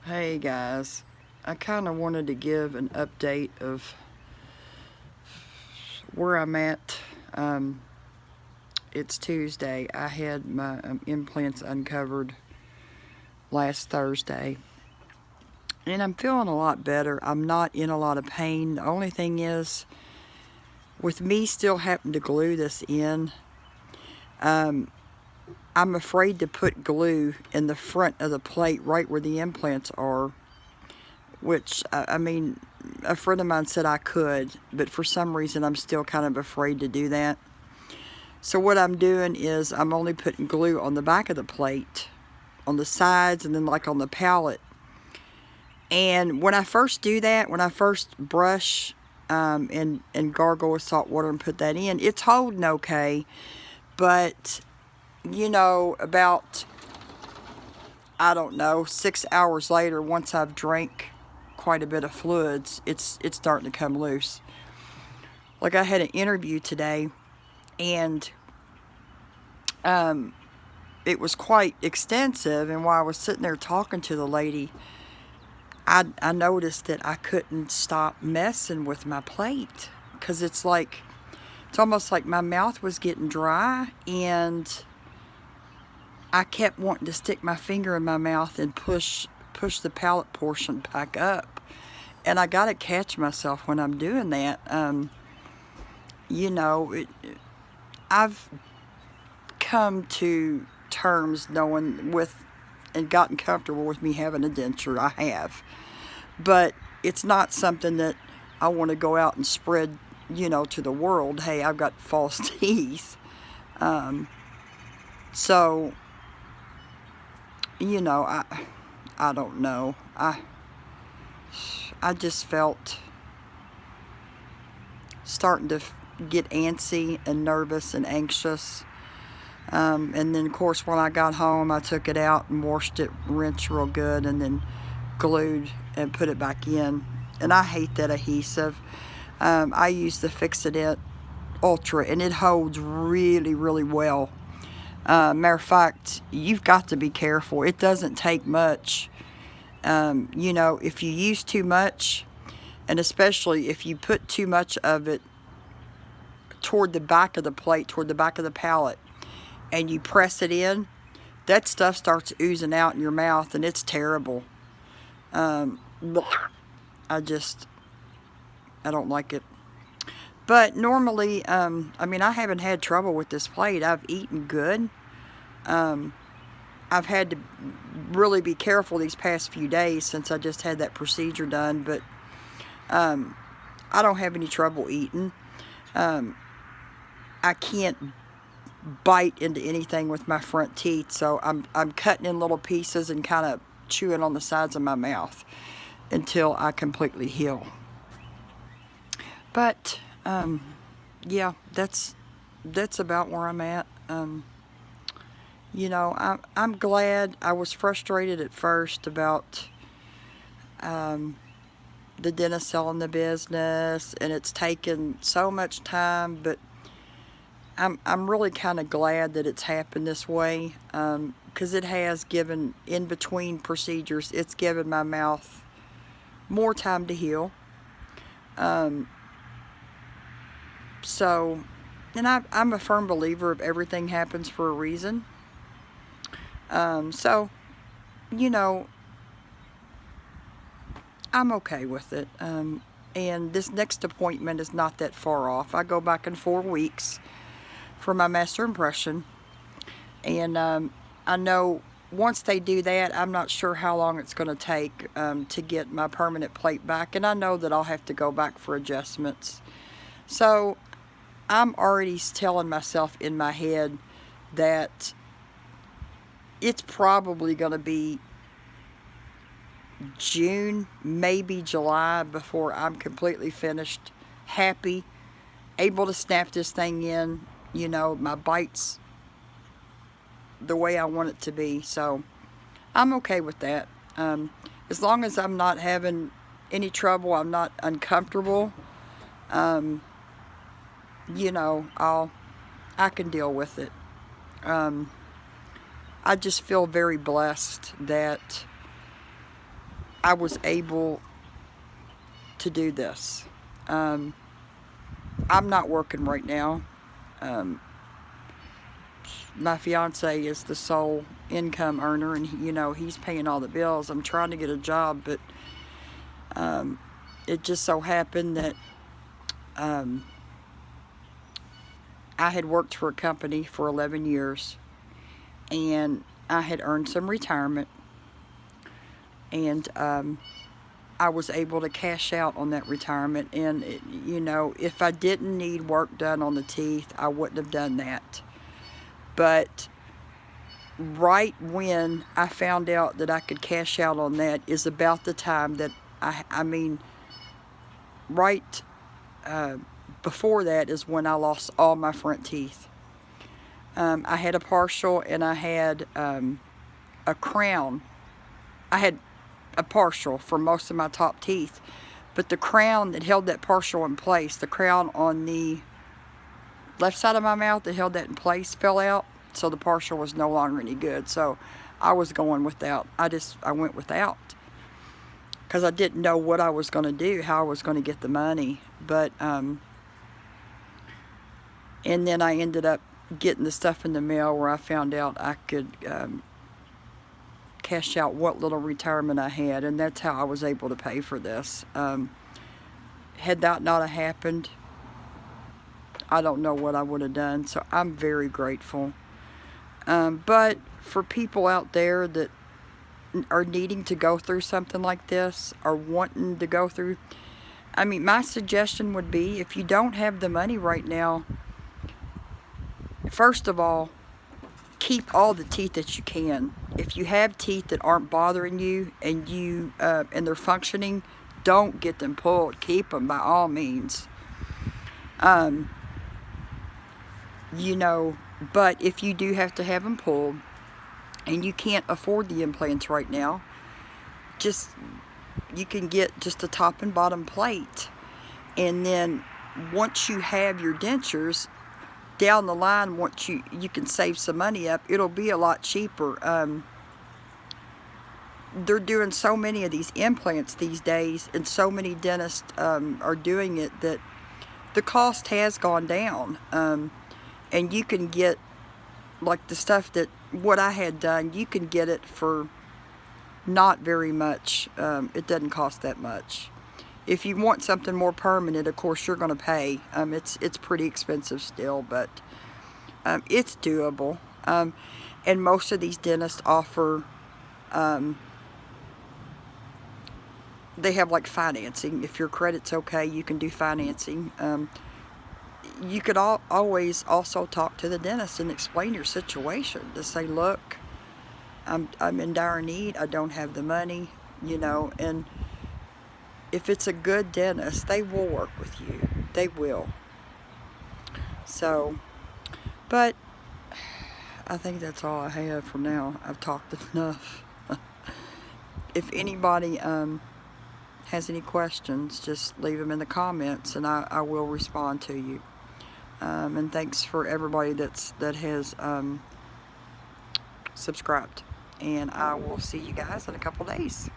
Hey guys, I kind of wanted to give an update of where I'm at. It's Tuesday. I had my implants uncovered last Thursday, and I'm feeling a lot better. I'm not in a lot of pain. The only thing is, with me still having to glue this in, I'm afraid to put glue in the front of the plate right where the implants are, which, I mean, a friend of mine said I could, but for some reason I'm still kind of afraid to do that. So what I'm doing is I'm only putting glue on the back of the plate, on the sides, and then like on the palate. And when I first do that, when I first brush and gargle with salt water and put that in, it's holding okay. But, about, I don't know, 6 hours later, once I've drank quite a bit of fluids, it's starting to come loose. Like, I had an interview today, and it was quite extensive, and while I was sitting there talking to the lady, I noticed that I couldn't stop messing with my plate, because it's almost like my mouth was getting dry, and I kept wanting to stick my finger in my mouth and push the palate portion back up. And I gotta catch myself when I'm doing that. I've come to terms knowing with and gotten comfortable with me having a denture. I have. But it's not something that I want to go out and spread, to the world. Hey, I've got false teeth. So, I don't know. I just felt starting to get antsy and nervous and anxious. And then, of course, when I got home, I took it out and washed it, rinsed real good, and then glued and put it back in. And I hate that adhesive. I use the Fix-It Ultra, and it holds really, really well. Matter of fact, you've got to be careful. It doesn't take much. If you use too much, and especially if you put too much of it toward the back of the plate, toward the back of the palate, and you press it in, that stuff starts oozing out in your mouth, and it's terrible. I don't like it. But normally, I haven't had trouble with this plate. I've eaten good. I've had to really be careful these past few days since I just had that procedure done, but I don't have any trouble eating. I can't bite into anything with my front teeth, so I'm cutting in little pieces and kind of chewing on the sides of my mouth until I completely heal. But yeah, that's about where I'm at. I'm glad. I was frustrated at first about the dentist selling the business, and it's taken so much time, but I'm really kind of glad that it's happened this way, because it has given, in between procedures, it's given my mouth more time to heal. And I'm a firm believer of everything happens for a reason. So, I'm okay with it. And this next appointment is not that far off. I go back in 4 weeks for my master impression. And I know once they do that, I'm not sure how long it's going to take to get my permanent plate back. And I know that I'll have to go back for adjustments. So I'm already telling myself in my head that it's probably going to be June, maybe July, before I'm completely finished, happy, able to snap this thing in, my bite's the way I want it to be. So I'm okay with that. As long as I'm not having any trouble, I'm not uncomfortable, I can deal with it. I just feel very blessed that I was able to do this. I'm not working right now. My fiance is the sole income earner, and he's paying all the bills. I'm trying to get a job, but it just so happened that I had worked for a company for 11 years, and I had earned some retirement, and I was able to cash out on that retirement. And if I didn't need work done on the teeth, I wouldn't have done that. But right when I found out that I could cash out on that is about the time that right before that is when I lost all my front teeth. I had a partial, and I had a crown. I had a partial for most of my top teeth, but the crown that held that partial in place, the crown on the left side of my mouth that held that in place, fell out, so the partial was no longer any good. So I was going without. I went without because I didn't know what I was going to do, how I was going to get the money. But and then I ended up getting the stuff in the mail where I found out I could cash out what little retirement I had, and that's how I was able to pay for this. Had that not have happened, I don't know what I would have done. So I'm very grateful. But for people out there that are needing to go through something like this, or wanting to go through, my suggestion would be, if you don't have the money right now, first of all, keep all the teeth that you can. If you have teeth that aren't bothering you and they're functioning, don't get them pulled. Keep them by all means. But if you do have to have them pulled and you can't afford the implants right now, you can get just a top and bottom plate. And then once you have your dentures, down the line, once you can save some money up, it'll be a lot cheaper. They're doing so many of these implants these days, and so many dentists are doing it, that the cost has gone down. And you can get, like the stuff that what I had done, you can get it for not very much. It doesn't cost that much. If you want something more permanent, of course you're going to pay. It's pretty expensive still, but it's doable. And most of these dentists offer, they have like financing. If your credit's okay, you can do financing. You could always also talk to the dentist and explain your situation. To say, look, I'm in dire need. I don't have the money, and if it's a good dentist, they will work with you. They will. So, but I think that's all I have for now. I've talked enough. If anybody has any questions, just leave them in the comments, and I will respond to you. And thanks for everybody that has subscribed. And I will see you guys in a couple days.